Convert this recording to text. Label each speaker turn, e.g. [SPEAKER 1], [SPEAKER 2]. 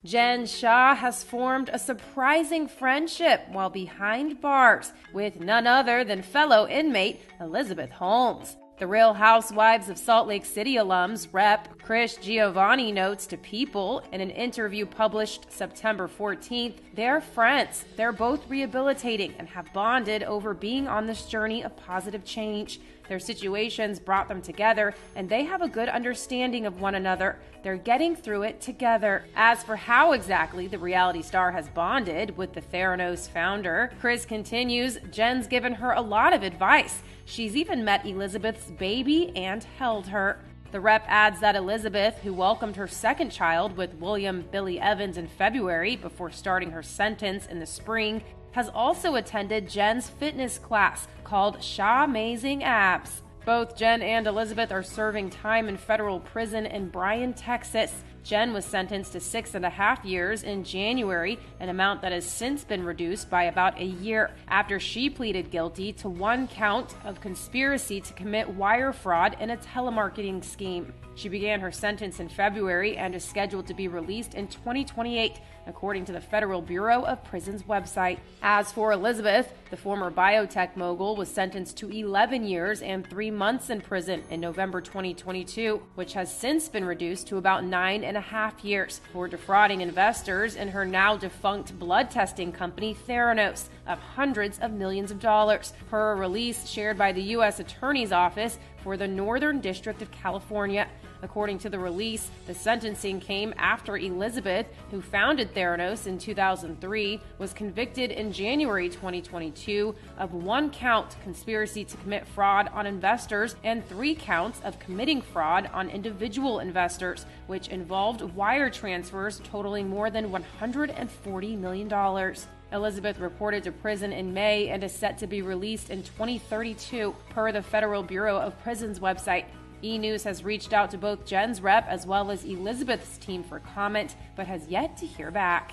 [SPEAKER 1] Jen Shah has formed a surprising friendship while behind bars with none other than fellow inmate Elizabeth Holmes. The Real Housewives of Salt Lake City alums Rep. Chris Giovanni notes to People in an interview published September 14th, they're friends. They're both rehabilitating and have bonded over being on this journey of positive change. Their situations brought them together, and they have a good understanding of one another. They're getting through it together. As for how exactly the reality star has bonded with the Theranos founder, Chris continues, Jen's given her a lot of advice. She's even met Elizabeth's baby and held her. The rep adds that Elizabeth, who welcomed her second child with William Billy Evans in February before starting her sentence in the spring, has also attended Jen's fitness class called Shah-Mazing Abs. Both Jen and Elizabeth are serving time in federal prison in Bryan, Texas. Jen was sentenced to 6.5 years in January, an amount that has since been reduced by about a year after she pleaded guilty to one count of conspiracy to commit wire fraud in a telemarketing scheme. She began her sentence in February and is scheduled to be released in 2028, according to the Federal Bureau of Prisons website. As for Elizabeth, the former biotech mogul was sentenced to 11 years and 3 months in prison in November 2022, which has since been reduced to about 9.5 years for defrauding investors in her now defunct blood testing company Theranos of hundreds of millions of dollars, per a release shared by the U.S. Attorney's Office for the Northern District of California. According to the release, the sentencing came after Elizabeth, who founded Theranos in 2003, was convicted in January 2022 of one count conspiracy to commit fraud on investors and 3 counts of committing fraud on individual investors, which involved wire transfers totaling more than $140 million. Elizabeth reported to prison in May and is set to be released in 2032, per the Federal Bureau of Prisons website. E! News has reached out to both Jen's rep as well as Elizabeth's team for comment, but has yet to hear back.